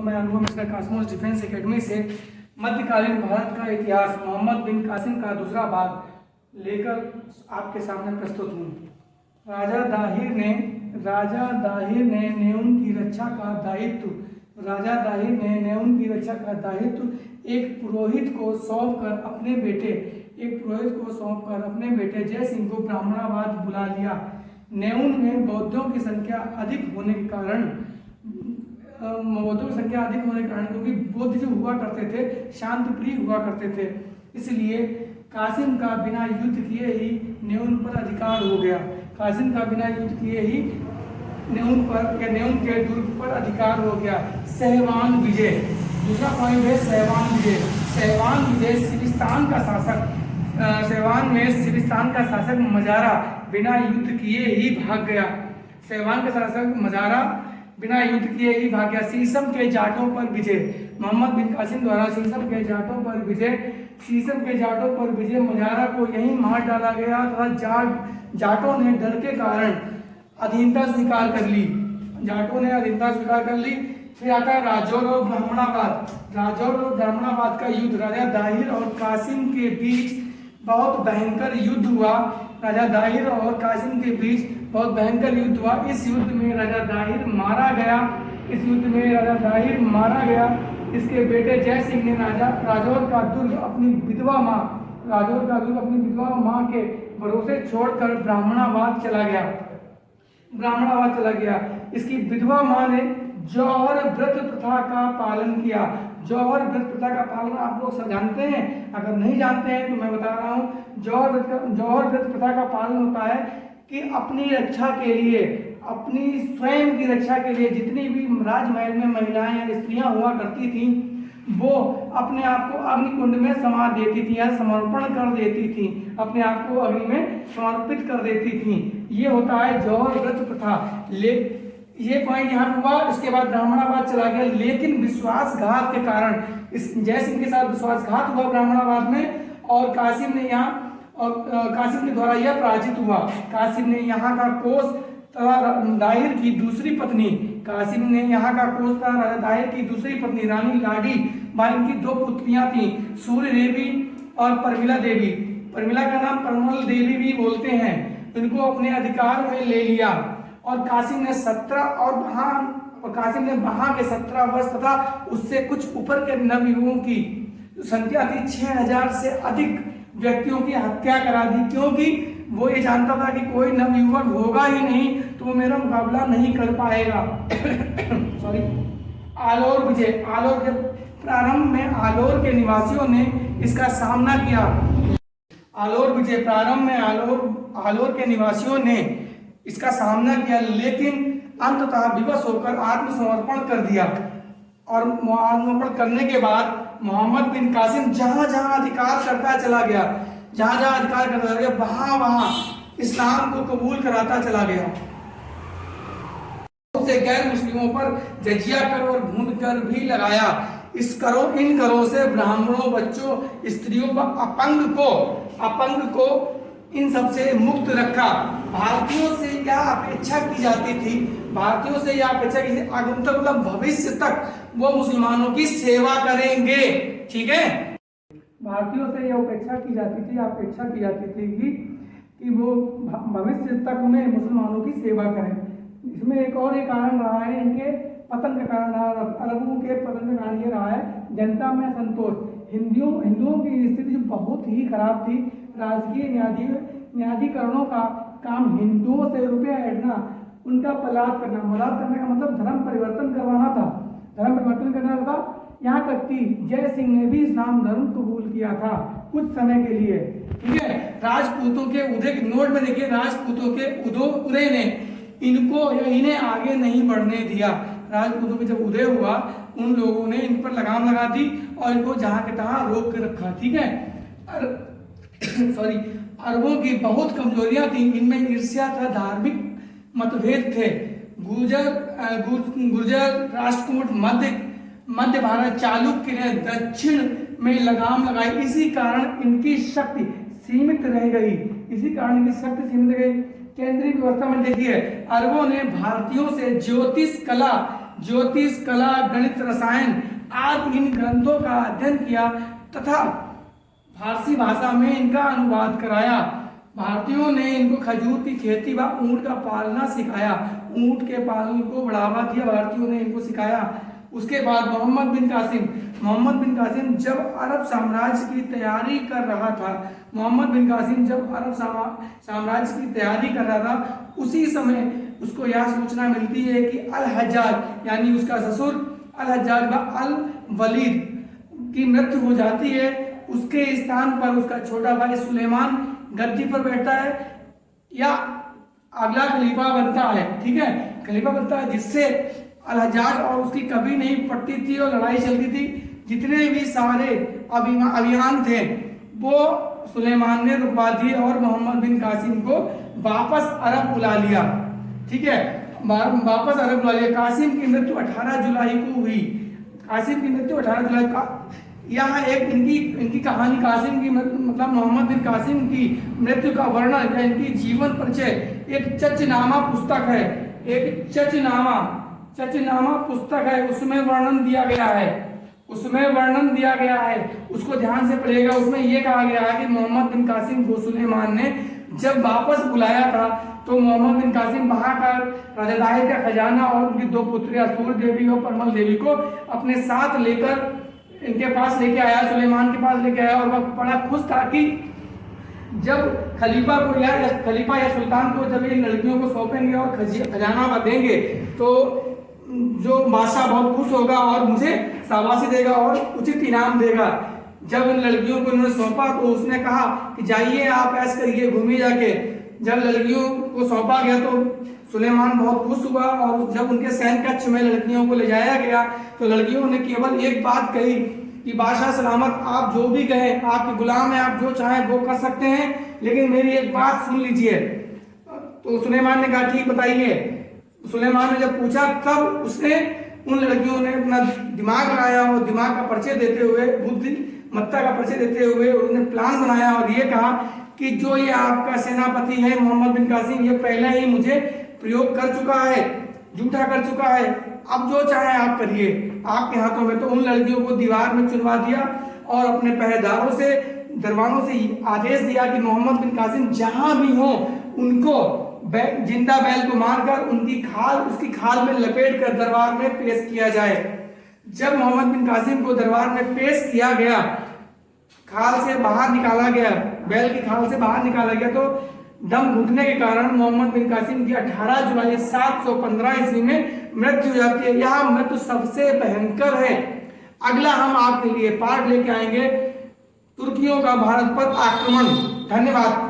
मैं अनुभव Mishra कासमोस defence academy से मध्यकालीन भारत का इतिहास मोहम्मद बिन कासिम का दूसरा भाग लेकर आपके सामने प्रस्तुत हूँ। राजा दाहिर ने नेउन की रक्षा का दायित्व एक पुरोहित को सौंपकर अपने बेटे जय सिंह को ब्राह्मणाबाद बुला लिया। नेउन में बौद्धों की संख्या अधिक होने के कारण क्योंकि बौद्ध जो हुआ करते थे शांत प्रिय हुआ करते थे, इसलिए कासिम का बिना युद्ध किए ही नेउन पर अधिकार हो गया। नेउन के दुर्ग पर अधिकार हो गया। सहवान विजय, दूसरा पॉइंट है सहवान विजय सिविस्तान का शासक मजारा बिना युद्ध किए ही भाग गया। सहवान का शासक मजारा बिना युद्ध किए ही भाग गया। शीशम के जाटों पर विजय, मोहम्मद बिन कासिम द्वारा शीशम के जाटों पर विजय मजारा को यहीं मार डाला गया तथा जाटों ने डर के कारण अधीनता स्वीकार कर ली। फिर आता है राजौर और ब्राह्मणाबाद का युद्ध। राजा दाहिर और कासिम के बीच बहुत भयंकर युद्ध हुआ। इस युद्ध में राजा दाहिर मारा गया। इसके बेटे जय सिंह ने राजौर का दुर्ग अपनी विधवा मां के भरोसे छोड़कर ब्राह्मणाबाद चला गया। इसकी विधवा मां ने जौहर व्रत प्रथा का पालन किया। जौहर व्रत प्रथा का पालन आप लोग सब जानते हैं, अगर नहीं जानते हैं तो मैं बता रहा हूँ। जौहर व्रत प्रथा का पालन होता है कि अपनी स्वयं की रक्षा के लिए जितनी भी राजमहल में महिलाएं या स्त्रियां हुआ करती थीं, वो अपने आप को अग्निकुंड में समा देती थी या समर्पण कर देती थी, अपने आप को अग्नि में समर्पित कर देती थी। ये होता है जौहर व्रत प्रथा। ये पॉइंट यहाँ हुआ। इसके बाद ब्राह्मणाबाद चला गया, लेकिन विश्वासघात के कारण जय सिंह के साथ विश्वासघात हुआ ब्राह्मणाबाद में, और कासिम के द्वारा यह पराजित हुआ। कासिम ने यहाँ का कोष तथा दाहिर की दूसरी पत्नी रानी लाडी बाई, इनकी दो पुत्रियां थीं, सूर्य देवी और परमिला देवी। परमिला का नाम परमल देवी भी बोलते हैं। इनको अपने अधिकार में ले लिया और कासिम ने 17 वर्ष तथा उससे कुछ ऊपर के नवयुवकों की संख्या थी 6000 से अधिक व्यक्तियों की हत्या करा दी, क्योंकि वो ये जानता था कि कोई नवयुवक होगा ही नहीं तो वो मेरा मुकाबला नहीं कर पाएगा। आलोर विजय, प्रारंभ में आलोर के निवासियों ने इसका सामना किया। आलोर के निवासियों ने इसका सामना किया, लेकिन अंततः विवश होकर आत्मसमर्पण कर दिया। और आत्मसमर्पण करने के बाद मोहम्मद बिन कासिम जहां अधिकार करता चला गया, वहां इस्लाम को कबूल कराता चला गया। उसे गैर मुस्लिमों पर जजिया कर और भून कर भी लगाया। इन करों से ब्राह्मणों, बच्चों, स्त्रियों व अपंग को इन सबसे मुक्त रखा। भारतीयों से यह अपेक्षा की जाती थी आगंतुक मतलब भविष्य तक वो मुसलमानों की सेवा करेंगे। ठीक है, भारतीयों से यह अपेक्षा की जाती थी कि वो भविष्य तक में मुसलमानों की सेवा करें। इसमें एक और एक कारण रहा है, इनके पतन का कारण अरबों के पतन का कारण ये रहा है जनता में असंतोष। हिंदुओं की स्थिति जो बहुत ही खराब थी। राजकीय न्यायाधिकरणों का काम हिंदुओं से रुपया ऐंठना, उनका मलाद करने का मतलब धर्म परिवर्तन करना था। यहाँ तक कि जय सिंह ने भी इस्लाम धर्म कबूल किया था कुछ समय के लिए। ठीक है, राजपूतों के उदय ने इन्हें आगे नहीं बढ़ने दिया। राजपूतों के जब उदय हुआ, उन लोगों ने इन पर लगाम लगा दी और इनको जहां के तहां रोक के रखा। ठीक है, अरबों की बहुत कमजोरियां थी। इनमें ईर्ष्या तथा धार्मिक मतभेद थे। गुर्जर राष्ट्रकूट मध्य भारत, चालुक्य ने दक्षिण में लगाम लगाई। इसी कारण इनकी शक्ति सीमित रह गई। केंद्रीय व्यवस्था में देखिए, अरबों ने भारतीयों से ज्योतिष कला ज्योतिष, कला, गणित, रसायन आदि इन ग्रंथों का अध्ययन किया तथा फारसी भाषा में इनका अनुवाद कराया। भारतीयों ने इनको खजूर की खेती व ऊंट का पालना सिखाया, ऊंट के पालन को बढ़ावा दिया, भारतीयों ने इनको सिखाया। उसके बाद मोहम्मद बिन कासिम जब अरब साम्राज्य की तैयारी कर रहा था, साम्राज्य की तैयारी कर रहा था, उसी समय उसको यह सूचना मिलती है कि अल हज्जाज यानी उसका ससुर अल हज्जाज व अल वलीद की मृत्यु हो जाती है। उसके स्थान पर उसका छोटा भाई सुलेमान गद्दी पर बैठता है या अगला खलीफा बनता है। ठीक है, खलीफा बनता है, जिससे अल हज्जाज और उसकी कभी नहीं पटती थी और लड़ाई चलती थी। जितने भी सारे अभियान थे वो सुलेमान ने रुकवा दिए और मोहम्मद बिन कासिम को वापस अरब बुला लिया। ठीक है, वापस अरब बुला लिया। कासिम की मृत्यु 18 जुलाई को हुई। कासिम की मृत्यु 18 जुलाई का यहाँ एक इनकी कहानी कासिम की मतलब मोहम्मद बिन कासिम की मृत्यु का वर्णन या इनकी जीवन परिचय एक चचनामा पुस्तक है, एक चचनामा पुस्तक है, उसमें वर्णन दिया गया है, उसको ध्यान से पढ़िएगा। उसमें यह कहा गया है कि मोहम्मद बिन कासिम को सुलेमान ने जब वापस बुलाया था तो मोहम्मद बिन कासिम वहां का राजा दाहिर का खजाना और उनकी 2 पुत्रियां सूर देवी और परमल देवी को अपने साथ लेकर इनके पास लेके आया, सुलेमान के पास लेके आया। और वह बड़ा खुश था कि जब खलीफा या सुल्तान को जब इन लड़कियों को सौंपेंगे और खजाना देंगे तो जो बादशाह बहुत खुश होगा और मुझे शाबाशी देगा और उचित इनाम देगा। जब इन लड़कियों को इन्होंने सौंपा तो उसने कहा कि जाइए आप ऐसा करिए, घूमिए जाके। जब लड़कियों को सौंपा गया तो सुलेमान बहुत खुश हुआ और जब उनके सैन्य कक्ष में लड़कियों को ले जाया गया तो लड़कियों ने केवल एक बात कही कि बादशाह सलामत, आप जो भी कहें, आपके गुलाम हैं, आप जो चाहें वो कर सकते हैं, लेकिन मेरी एक बात सुन लीजिए। तो सुलेमान ने कहा ठीक बताइए। सुलेमान ने जब पूछा तब उसने उन लड़कियों ने अपना दिमाग लगाया और दिमाग का परिचय देते हुए, बुद्धिमत्ता का परिचय देते हुए उन्होंने प्लान बनाया और ये कहा कि जो ये आपका सेनापति है मोहम्मद बिन कासिम, ये पहले ही मुझे प्रयोग कर चुका है, झूठा कर चुका है, अब जो चाहे आप करिए, आपके हाथों में। तो उन लड़कियों को दीवार में चुनवा दिया और अपने पहरेदारों से, दरबारों से आदेश दिया कि मोहम्मद बिन कासिम जहां भी हो उनको जिंदा बैल को मारकर उसकी खाल में लपेट कर दरबार में पेश किया जाए। जब मोहम्मद बिन कासिम को दरबार में पेश किया गया, खाल से बाहर निकाला गया, बैल की खाल से बाहर निकाला गया, तो दम घुटने के कारण मोहम्मद बिन कासिम की 18 जुलाई 715 ईस्वी में मृत्यु हो जाती है। यह मृत्यु सबसे भयंकर है। अगला हम आपके लिए पाठ लेके आएंगे तुर्कियों का भारत पर आक्रमण। धन्यवाद।